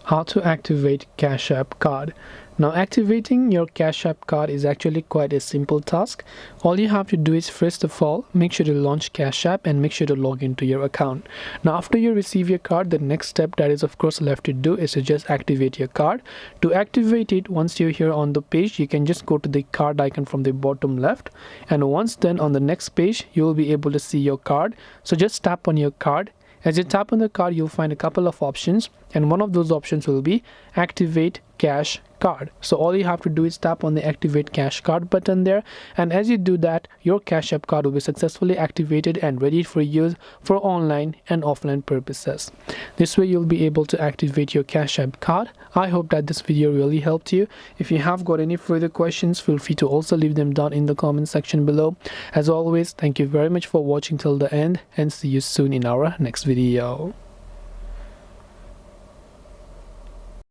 How to activate Cash App card. Now, activating your Cash App card is actually quite a simple task. All you have to do is, first of all, make sure to launch Cash App and make sure to log into your account. Now, after you receive your card, the next step that is of course left to do is to just activate your card. To activate it, once you're here on the page, you can just go to the card icon from the bottom left, and once done, on the next page you will be able to see your card. So just tap on your card. As you tap on the card, you'll find a couple of options, and one of those options will be Activate Cash Card. So all you have to do is tap on the Activate Cash Card button there, and as you do that, your Cash App card will be successfully activated and ready for use for online and offline purposes. This way you'll be able to activate your Cash App card. I hope that this video really helped you. If you have got any further questions, feel free to also leave them down in the comment section below. As always, thank you very much for watching till the end, and see you soon in our next video.